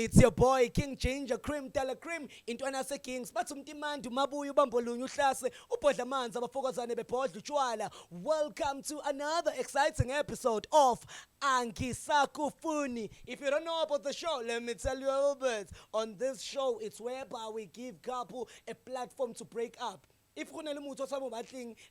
It's your boy King Ginger Cream Tele Cream intwana se Kings bathi umtimandi mabuya ubambo lunye uhlase ubhodla amanzi abafokozane bebhodla utshwala. Welcome to another exciting episode of ANGISAKUFUNI. If you don't know about the show, let me tell you a little bit. On this show, it's whereby we give couple a platform to break up. If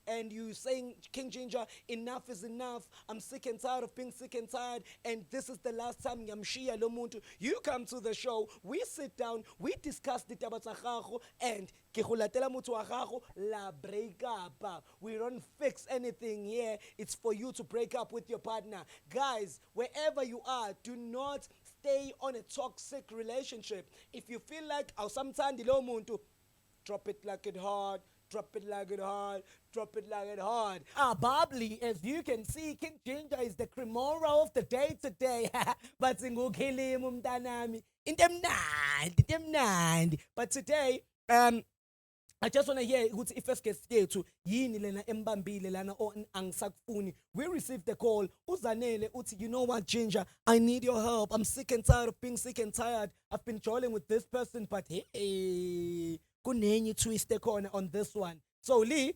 and you saying, King Ginger, enough is enough, I'm sick and tired of being sick and tired, and this is the last time Yamshia Lomuntu, you come to the show, we sit down, we discuss the tabatakhago, and la break up. We don't fix anything here. It's for you to break up with your partner. Guys, wherever you are, do not stay on a toxic relationship. If you feel like sometimes the muntu, drop it like it hard. Drop it like it hard, drop it like it hard. Bubbly, as you can see, King Ginger is the cremora of the day today. But but today, I just want to hear if it's to yini lena embambile lana on angisakufuni. We received the call. Uzanele uthi, you know what, Ginger? I need your help. I'm sick and tired of being sick and tired. I've been trolling with this person, but hey, kunenye twist the corner on this one. So Lee,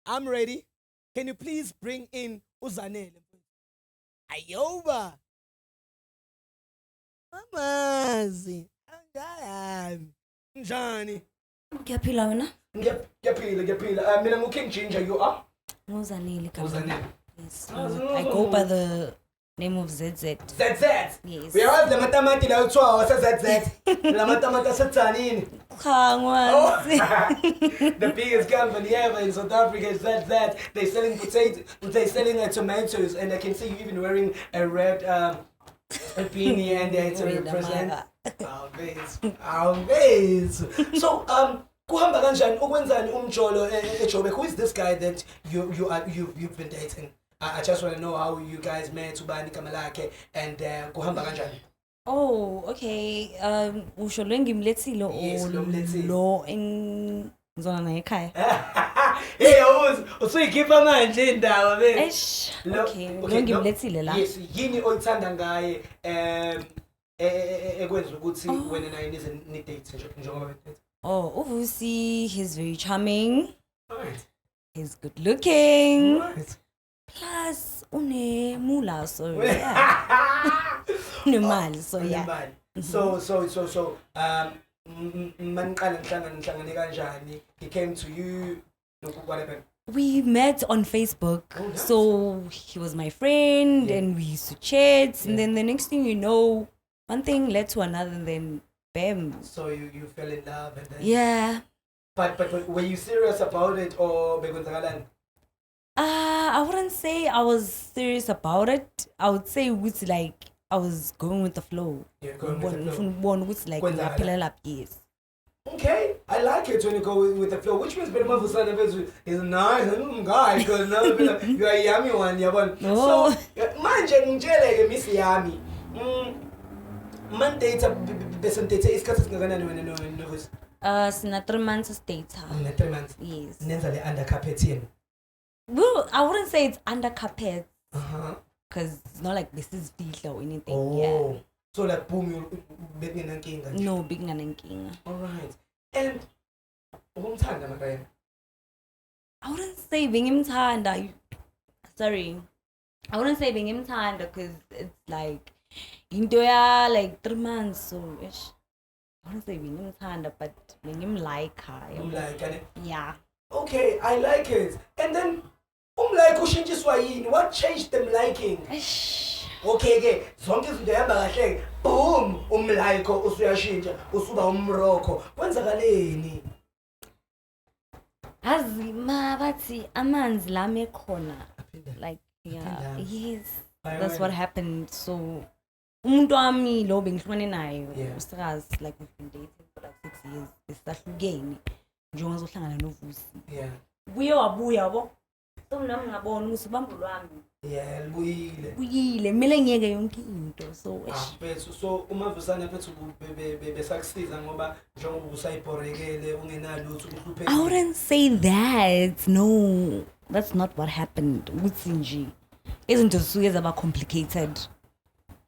I'm ready. Can you please bring in Uzanele? Ayoba. Amazi. Njani. Ngiyaphila wena? Ngiyaphila. Mina ngu King Ginger, you are? Uzanele. Yes. Oh. I go by the name of ZZ. ZZ? Yes. We have the matamati la utwa wasa ZZ. La matamata satanini. The biggest company ever in South Africa is ZZ. They're selling potatoes, they're selling tomatoes, and I can see you even wearing a red beanie and there to represent our base. So kuhamba kanjani ukwenzani umjolo eJoburg? Who is this guy that you've been dating? I just want to know how you guys met, ubani igama lakhe, and kuhamba kanjani? Oh, okay. Usho lo engimlethile lo engizona naye ekhaya. Hey, usuyikhipha manje indawo be. Okay, lo engimlethile la. Yes, yini oyithanda ngaye ekwenza ukuthi wena naye nize ni date njengoba date? Oh, Uvusi, he's very charming. Right. He's good looking. Right. Plus, mula, so yeah. Nemali, so yeah. So, maniqala nihlangane kanjani? He came to you. What happened? We met on Facebook. Oh, nice. So he was my friend, and we used to chat. And then the next thing you know, one thing led to another, and then bam. So you fell in love, and then Yeah. But were you serious about it or bekwenzakalan? I wouldn't say I was serious about it. I would say it's like I was going with the flow. You're going with the flow. One was like yes. Okay, I like it when you go with the flow. Which means Benamavusana is a nice guy because you are a yummy one, yabon. Oh. So manje ngitshele Miss Yami. Man data beson data isikhathi singakanani wena novus? Sina 3 months data. 3 months. Yes. Nenza le under carpet yini? Well, I wouldn't say it's under carpet. Because it's not like this is fihla or anything. Oh. Yeah. So like boom, you big nankinga. No, big nankinga. All right. And umthanda makaya. I wouldn't say being imthanda. Sorry. I wouldn't say being imthanda because it's like into like 3 months, so ish. I wouldn't say being imthanda, but being him like her. Like it? Yeah. Okay, I like it. And then like ushintshiswa yini? What changed them liking? Okay ke zonke izinto ehamba kahle boom umlike usuyashintsha usuba umrokho kwenzakaleni? Azima bathi amanzi lami ekhona. Like yeah, yes. That's what happened. So umuntu wami lo bengihlukane naye usikazi, like we've been dating for like 6 years. Besihlukene njengoba uzohlangana novusi. Yeah. Buye wabuya yabo. So nami ngabona ukuthi ubambo lwami. Yeah, libuyile. Buyile kumele ngiyeke yonke into. So bethu so umavusana bethu besakusiza ngoba njengoba usayibhorekele ungenalutho uhluphekile. I wouldn't say that. No. That's not what happened. Ukuthi nje izinto zisuke zaba complicated.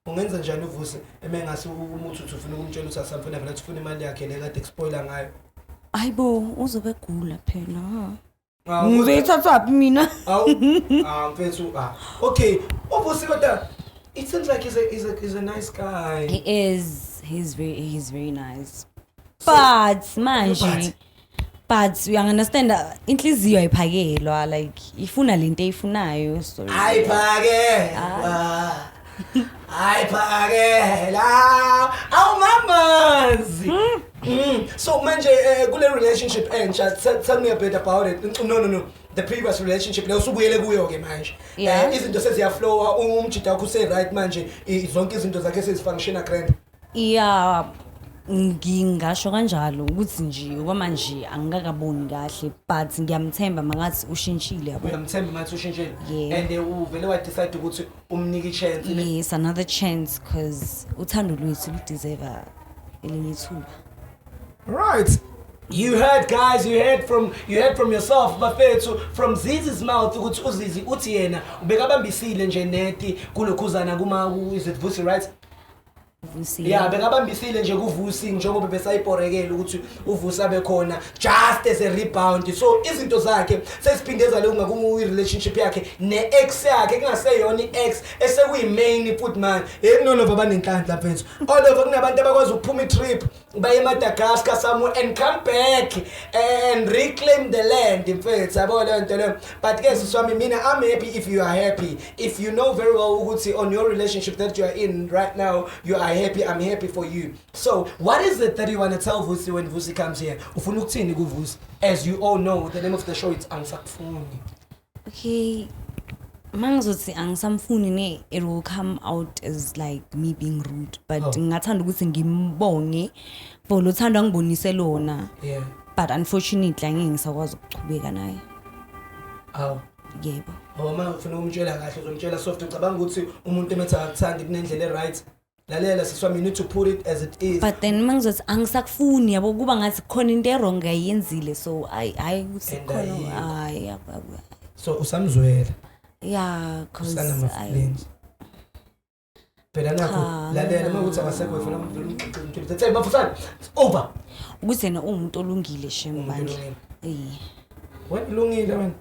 ungenza njani uvusi emengase umuthi uthi ufuna ukumtshela ukuthi asamfuna vele ufuna imali yakhe le kade spoiler ngayo ayibo uzobe gula phela ngibethathaphi mina mfethu okay uvusi kodwa it seems like he's a nice guy. He's very nice. But manje but you understand inhliziyo ayiphakelwa like ifuna lento eyifunayo so ayiphakela awu mamazi so manje kule relationship entsha tell me a bit about it. No the previous relationship leyo usubuyele kuyo ke manje izinto seziyaflowa umjida wakho say right manje zonke izinto zakhe sezifunctiona grand ngingasho kanjalo ukuthi nje kwamanje angikakaboni kahle but ngiyamthemba mangathi ushintshile yabo ngiyamthemba mangathi ushintshile and uvele wa decide ukuthi umnike chance yes another chance because uthando lwethu lu deserve elinye ithuba. Right. You heard guys, you heard from yourself bafethu from Zizi's mouth ukuthi uZizi uthi yena ubekabambisile nje neti kulokhuzana kuma is it Vusi right? Yeah, bekabambisile nje kuVusi njengoba besayiporekela ukuthi uVusi abe khona just as a rebound. So izinto zakhe sesiphindeza le kungakumu relationship yakhe neex yakhe kungaseyona iex esekuyi main foot man. Ekunono babanenhlanhla mfethu. All over kunabantu abakwazi ukuphuma itrip baye eMadagascar somewhere and come back and reclaim the land mfethu yabo le nto le. But guys swami mina I'm happy if you are happy. If you know very well ukuthi on your relationship that you are in right now you are happy, I'm happy for you. So what is it that you want to tell Vusi when Vusi comes here? Ufuna ukuthini kuVusi? As you all know, the name of the show is ANGISAKUFUNI. Okay, mangizothi angisamfuni ne it will come out as like me being rude but ngingathanda ukuthi ngimbonge for lo thando angibonise lona. Yeah. But unfortunately angeke ngisakwazi ukuchubeka naye. Aw. Yebo. Uma ufuna umtshela kahle uzomtshela soft ucabanga ukuthi umuntu emetha akuthandi kunendlela right. Lalela siswami, you need to put it as it is. But then mangizothi angisakufuni yabo kuba ngathi khona into errong ayenzile so I ukuthi khona so usamzwela. Yeah, cause phela nakho lalela makuthi akasekwe funa umuntu tell bafusana it's over ukuthi yena umuntu olungile shembandla wena ulungile wena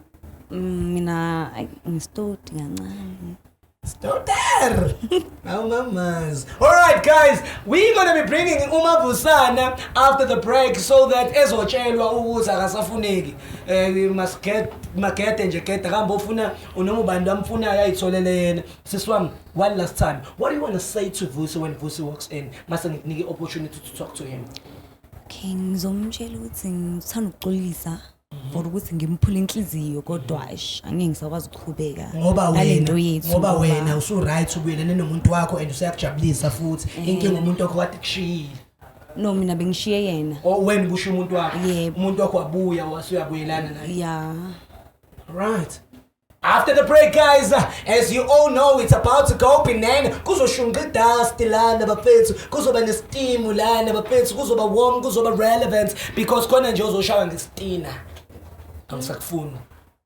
mina ngistoti kancane. Stoter! Now mamas. Alright guys, we're gonna be bringing Uma Vusana after the break so that ezotshelwa ukuthi akasafuneki. We must get nje get hamba ufuna unoma ubani amfunayo ayitholele yena. Siswami, one last time. What do you want to say to Vusi when Vusi walks in? Mase ngikunike opportunity to talk to him. Okay, ngizomtshela ukuthi ngithanda ukuxolisa. For ukuthi ngimphula inhliziyo kodwa angeke ngisakwazi ukuqhubeka ngalento yethu ngoba wena usu right ubuyelene nomuntu wakho and usayakujabulisa futhi inkinga umuntu wakho kade kushiyile. No mina bengishiye yena. Wena busho umuntu wakho umuntu wakho wabuya wasuyabuyelana naye. Yeah. Right. After the break guys, as you all know it's about to go binene kuzoshunga dust lana bafethu kuzoba nesteam lana bafethu kuzoba warm kuzoba relevant because khona nje uzoshawa ngestina. ANGISAKUFUNI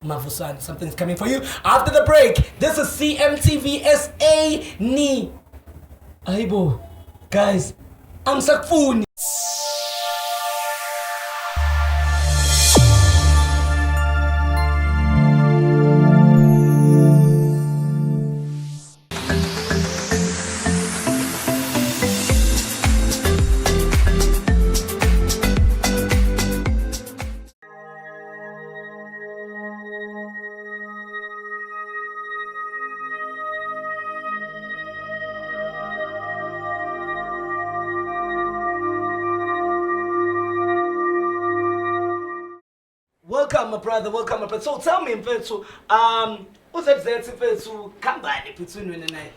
Mavusana, something's coming for you after the break. This is CMTV SA ni Aibo guys ANGISAKUFUNI. Welcome my brother, welcome my brother. So tell me mfethu, uZZ mfethu kambani between wena naye?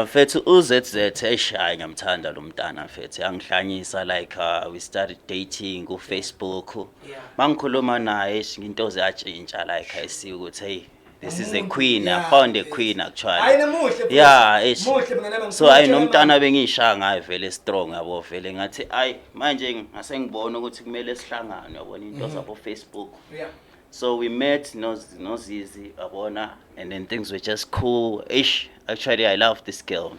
Mfethu uZZ eshaya ngiyamthanda lo mntana mfethu. Yangihlanyisa like we started dating ku Facebook. Mangikhuluma naye into ziyatshintsha like I see ukuthi hey this is a queen. I found a queen actually. Yeah, so nomntana bengishaya ngaye vele strong yabo vele ngathi ay manje ngase ngibona ukuthi kumele sihlangane yabona into zabo Facebook. So we met, no Zizi, Abona, and then things were just cool. Ish, actually, I love this girl.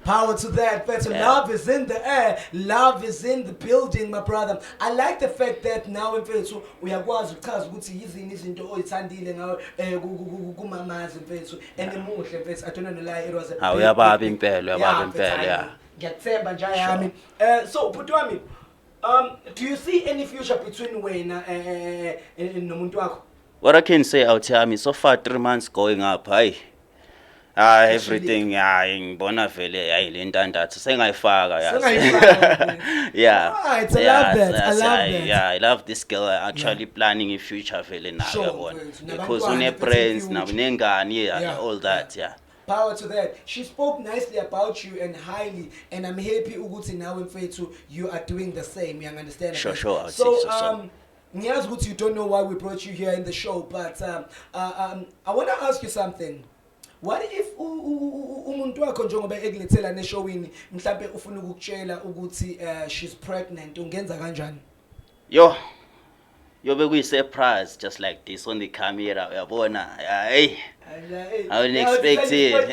Power to that, Fethu. Yeah. Love is in the air. Love is in the building, my brother. I like the fact that now in Fethu, uyakwazi ukuchaza ukuthi yizini izinto oyithandile ngawe kumamazi mfethu and emuhle mfethu. I don't know lie, it was a Uyababi impela, yeah. Ngiyathemba nje yami. So bhuti wami, do you see any future between wena nomuntu wakho? What I can say out here, so far 3 months going up, everything, ngibona vele le ntandathu sengayifaka yeah. Right, I love that. Yeah, I love this girl. Actually planning a future vele nayo yabona. Because une-friends, nabunengane, all that, yeah. Power to that. She spoke nicely about you and highly, and I'm happy ukuthi now in Fethu you are doing the same. You understand? Sure, I would so say so. Ngiyazi ukuthi you don't know why we brought you here in the show, but I want to ask you something. What if umuntu wakho njengoba ekulethela neshowini mhlambe ufuna ukukutshela ukuthi she's pregnant, ungenza kanjani? Yo be surprise just like this on the camera, uyabona. Hey, I wouldn't expect it.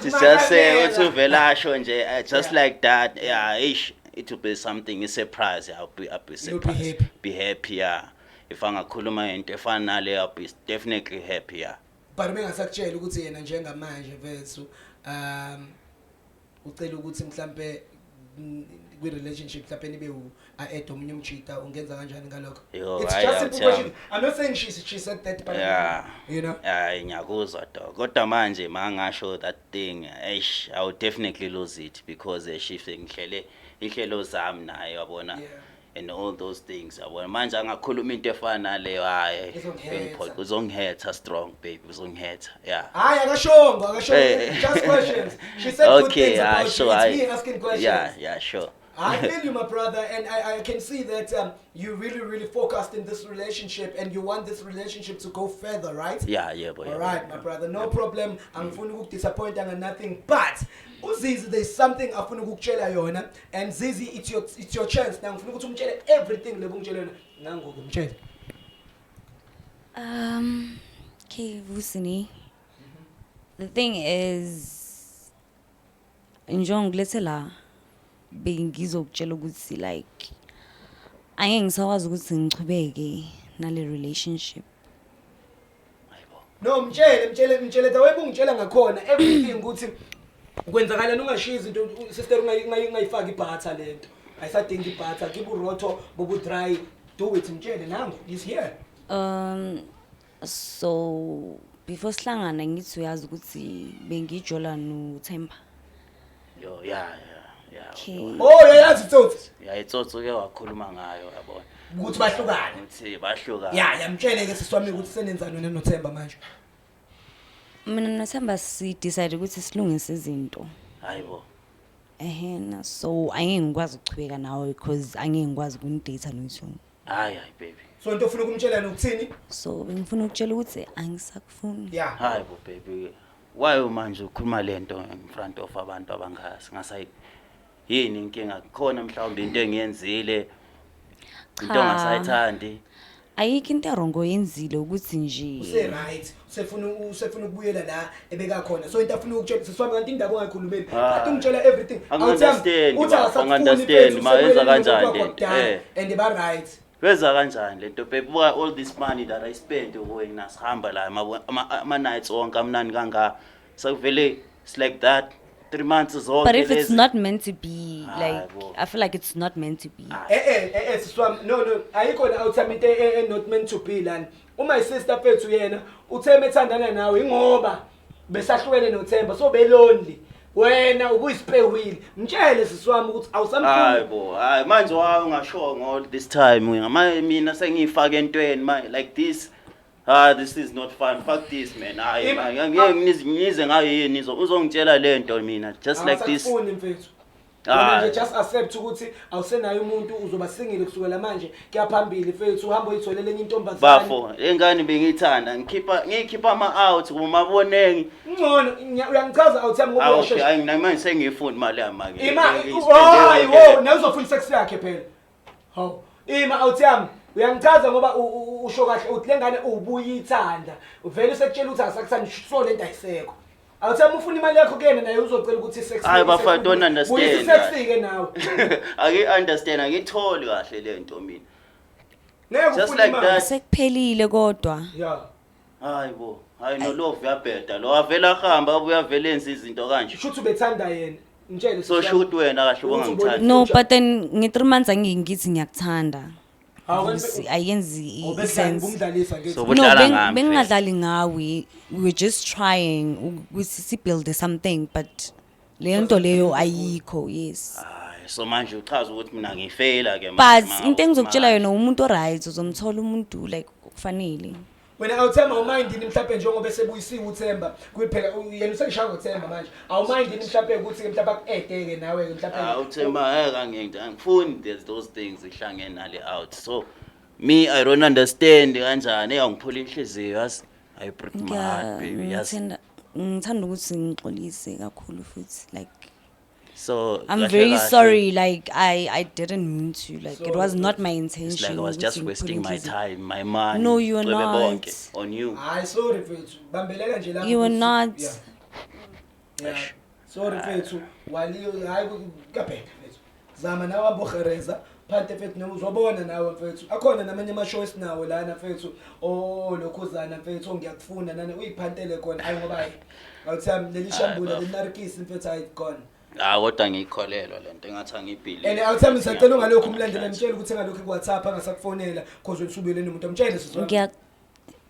Just say uthi velasho nje just like that. Yeah, it will be something, a surprise. I'll be surprised. Be happy, yeah. If angakhuluma into efana nale, I'll be definitely happy, yeah. But bengasakutshela ukuthi yena njengamanje Vethu ucela ukuthi mhlambe kwi relationship mhlambe nibe add omunye umchita ungenza kanjani ngalokho? It's just simple question. I'm not saying she said that, but you know. Ngiyakuzwa dog. Kodwa manje mangasho that thing, I would definitely lose it because she ngihlele inhlelo zami naye yabona. And all those things. Manje angakhuluma into efana leyo uzongihetha strong baby, uzongihetha. Yeah. Akashongo. Just questions. She said good things about you. It's me asking questions. Yeah, sure. I feel you, my brother, and I can see that you really focused in this relationship and you want this relationship to go further, right? Yeah, boy. All right, my brother, no problem. I'm going to disappoint and nothing, but Zizi, there's something I'm going to tell you, and Zizi, it's your chance. Now I'm going to tell you everything. Okay, Vusini. The thing is, njengilethela bengizokutshela ukuthi like angeke ngisakwazi ukuthi ngichubeke nale relationship. No, mtshele dawebungitshela ngakhona everything ukuthi kwenzakalani ungashiya izinto sister ungayifaka ibhatha lento ayisadinga ibhatha kibu rotho bobu dry do it mtshele nangu is here. So before sihlangana ngithi uyazi ukuthi bengijola no Themba. Yo, yeah. Okay. Oh, yayazi tsotsi. Yeah, itsotsi ke wakhuluma ngayo yabona. Ukuthi bahlukane. Uthi bahlukana. Yeah, mtshele ke siswami ukuthi senenzani wena noThemba manje. Mina noThemba si decide ukuthi silungise izinto. Hayibo. So angeke ngikwazi ukuchubeka nawe because angeke ngikwazi ukunidate noyisho. Hayi baby. So into ufuna ukumtshela nokuthini? So bengifuna ukutshela ukuthi angisakufuni. Yeah. Hayibo baby. Why manje ukhuluma lento in front of abantu abangazi ngasayi yini inkinga khona mhlawumbe into engiyenzile into ongasayithandi? Ayikho into erongo yenzile ukuthi nje use right usefuna ukubuyela la ebeka khona so into afuna ukutshela siswami kanti indaba ongayikhulumeli kanti ungitshela everything understand mayenza kanjani lento and ba right wenza kanjani lento baby all this money that I spent wena sihamba la ama nights onke amnani kanga so vele it's like that 3 months is all. But if it's not meant to be, like I feel like it's not meant to be. Siswami no ayikho na awuthaminte not meant to be lan my sister Fethu yena uThemba ethandana nawe ingoba besahlukene noThemba so be lonely wena ubuyisipewile mtshele siswami ukuthi awusamthini. Hayibo hayi manje ungasho all this time mina sengifaka entweni like this. This is not fun. Fuck this, man. Ngize ngayo yini uzongitshela lento mina just like this. Just accept ukuthi awusenayo umuntu uzoba singile kusukela manje kuyaphambili Fethu uhamba uyitholele enye intombazana. Bafo engane bengithanda ngikhipha ama out kumabonengi. Ngcono uyangichaza awuthami ngokushesha. Okay, manje sengifunda imali yami ke. Hayi wo na uzofuna sex yakhe phela. Hawu awuthami Uyangichaza ngoba usho kahle uthi lengane ubuyithanda. Uvela usekutshela ukuthi asakuthandi so lento ayisekho. Awuthema ufuna imali yakho kuyena naye uzocela ukuthi sex. Hayi bafana don't understand. Uyisexy ke nawe. Ake understand akitholi kahle lento mina. Ngeke Just ufune like imali. that. Sekuphelile kodwa. Yeah. Hayibo, hayi no love yabheda. Lo avela hamba abuya vele enza izinto kanje. Shoot ubethanda yena. Ngitshele So shoot wena kahle ungangithandi. No, but then nge-3 months angiyithi ngiyakuthanda. Awenze Ayenzi sense. isense. So No, budlala ngami. bengadlali ngawe. We were just trying ukuthi build something, but lento leyo ayikho, yes. Hayi, so manje uchaza ukuthi mina ngifela ke But into engizokutshela yona umuntu oright uzomthola umuntu like kufanele. Wena awuthemba awumind ini mhlawumbe njengoba sebuyisiwe uThemba kuphela yena useshaya ngoThemba manje awumind ini mhlawumbe ukuthi ke mhlawumbe akuedeke nawe ke mhlawumbe uThemba angifuni there's those things ihlangene nale out. So me I don't understand kanjani eyangiphula inhliziyo yazi I break my heart baby yazi. Ngithanda ukuthi ngixolise kakhulu futhi like so I'm very sorry like I didn't mean to like it was not my intention. It's like I was just wasting my time, my money. No, you are not. On you. Hayi sorry mfethu bambeleka nje lapho. You were not. Yeah. Sorry mfethu wali hayi kaphethe mfethu. Zama nawe abogereza phante mfethu noma uzobona nawe mfethu. Akhona namanye ama shows nawo lana mfethu. Oh lokhuzana mfethu ngiyakufuna nani uyiphantele khona hayi ngoba hayi. Awuthami leli shambula lenarikisi mfethu hayi khona. Kodwa ngikholelwa lento engathi angibhili. And awuthami ngisacela ungalokho umlandela mtshela ukuthi engalokho kuWhatsApp angasakufonela because usubeleni umuntu amtshele sizwa.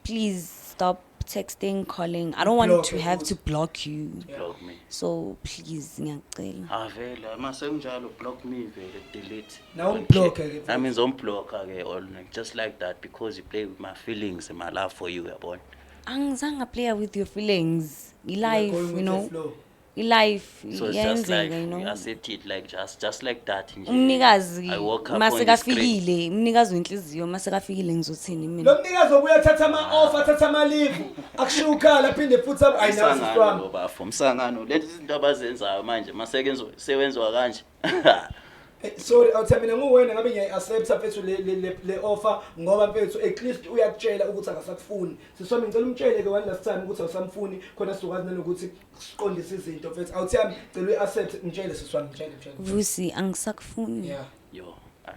Please stop texting, calling. I don't want to have to block you. Block me. So please ngiyacela. Vele mase kunjalo block me vele delete. Now block ke. I mean zomblock ke all just like that because you play with my feelings and my love for you yabona. Angizange play with your feelings. Life, you know. Life so it's just like you know. you accept it like just like that nje. Umnikazi masekafikile, umnikazi wenhliziyo masekafikile ngizothini mina. Lo mnikazi obuya thatha ama offer, thatha ama leave, akushukala aphinde futhi ayinasiswami. Ngoba bafo umsangano lezi zinto abazenzayo manje masekenzo sewenzwa kanje. Sorry awuthami mina nguwena ngabe ngiyayiaccept mfethu le offer ngoba mfethu at least uyakutshela ukuthi akasakufuni. Siswami ngicela umtshele ke one last time ukuthi awusamfuni khona sizokwazi nanokuthi siqondise izinto mfethu. Awuthami ngicela uyiaccept ngitshele siswami ngitshele. Vusi angisakufuni. Yeah. Yo, ayi.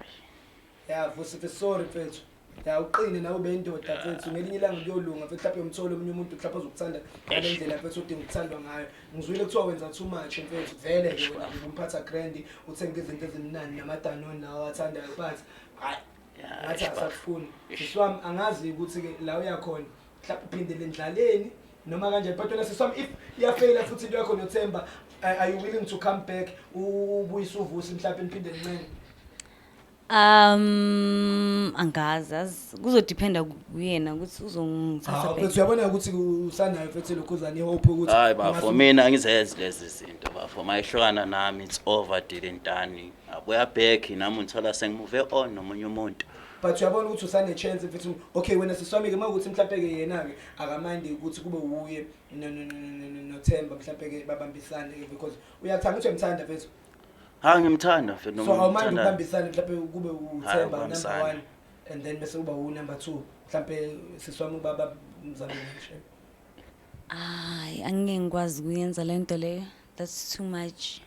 Yeah, Vusi sorry mfethu. Ya uqine nawe beyindoda mfethu ngelinye ilanga kuyolunga mfethu mhlawumbe umthole omunye umuntu mhlawumbe ozokuthanda ngalendlela mfethu udinga ukuthandwa ngayo. Ngizwile kuthiwa wenza too much mfethu vele nje wena umphatha grand uthenga izinto ezimnandi namadanoni nawo athandayo but hayi ngathi asakufuni. Siswami angazi ukuthi ke la uyakhona mhlawumbe uphindele endlaleni noma kanjani but wena siswami if iyafela futhi into yakho noThemba are you willing to come back ubuyise uvusi mhlawumbe niphinde nincane? Angazi kuzodependa kuyena ukuthi uzongithatha back. Mfethu uyabona ukuthi usanayo mfethu lokhuzana ihope ukuthi hayi bafo mina ngizenze lezi zinto bafo mayihlukana nami it's over dilentani abuya back nami ngithola sengimove on nomunye umuntu. But uyabona ukuthi usane chance mfethu okay wena siswami ke makuthi mhlawumbe ke yena ke akamandi ukuthi kube uye noThemba mhlawumbe ke babambisane because uyathanda ukuthi umthanda mfethu. Ngimthanda mfethu noma. So awumandi ukubambisana mhlawumbe kube uThemba number 1 and then bese kuba number 2 mhlawumbe siswami ubaba mzamo ngisho. Ay angeke ngikwazi kuyenza lento leyo. That's too much.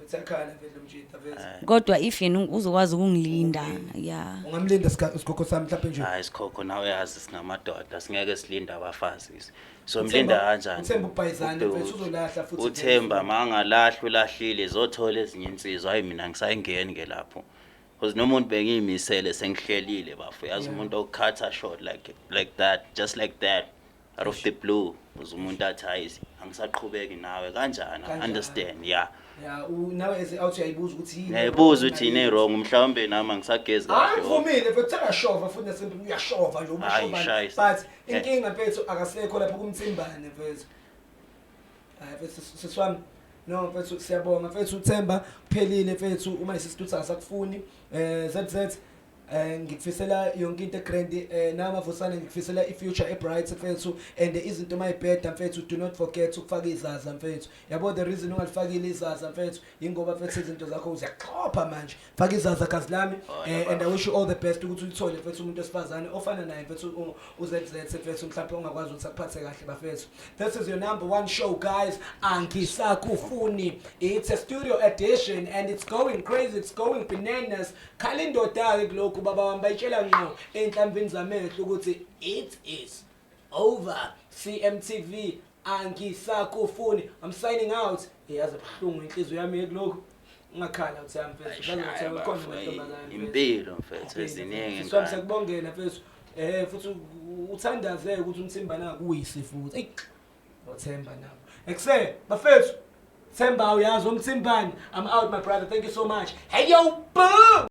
Mfethu mfethu mjita mfethu. Kodwa if yena uzokwazi ukungilinda yeah. Ungamlinda isikoko sami mhlawumbe nje. Hayi isikoko nawe yazi singamadoda singeke silinda abafazi. So mlinda kanjani? uThemba ubhayizana mfethu uzolahla futhi. uThemba mangalahlwe ulahlile zothola ezinye insizwa hayi mina ngisayingeni ke lapho. Because nomuntu bengiyimisele sengihlelile bafo yazi umuntu okukhatha short like that just like that out of the blue umuntu athi angisaqhubeki nawe kanjani understand yeah. Yeah nawe as out uyayibuza ukuthi yini. Yayibuza ukuthi yini wrong mhlawumbe nami ngisagezi kahle. Hayi vumile mfethu thakashova futhi nasempe uyashova nje ubashova but inkinga mfethu akasekho lapho kumtsimbane mfethu. Hayi mfethu siswami no mfethu siyabonga mfethu uThemba kuphelile mfethu uma isisitutha asakufuni ZZ ngikufisela yonke into grand nama vusana ngikufisela ifuture ebright mfethu and izinto mayibheda mfethu do not forget ukufaka izaza mfethu yabo the reason ungalifakile izaza mfethu ingoba mfethu izinto zakho uziyaxhopha manje faka izaza kazi lami and I wish you all the best ukuthi uthole mfethu umuntu esifazane ofana naye mfethu uzZ mfethu mhlawumbe ongakwazi ukuthi akuphathe kahle bafethu. This is your #1 show guys, ANGISAKUFUNI. It's a studio edition and it's going crazy, it's going bananas. Khalindoda ke lokhu baba wami bayitshela ngqo enhlambini zamehlo ukuthi it is over. CMTV ANGISAKUFUNI. I'm signing out. Yazi buhlungu inhliziyo yami kulokhu. Ungakhala uthi mfethu bazothi khona ntomazana. Impilo mfethu eziningi ngani. Sikubongela mfethu. Futhi uthandaze ukuthi umthimba naka kuyisi futhi. Ey. Uthemba nabo. Ekuse bafethu. Themba uyazi umthimbani. I'm out my brother. Thank you so much. Hey yo, boom.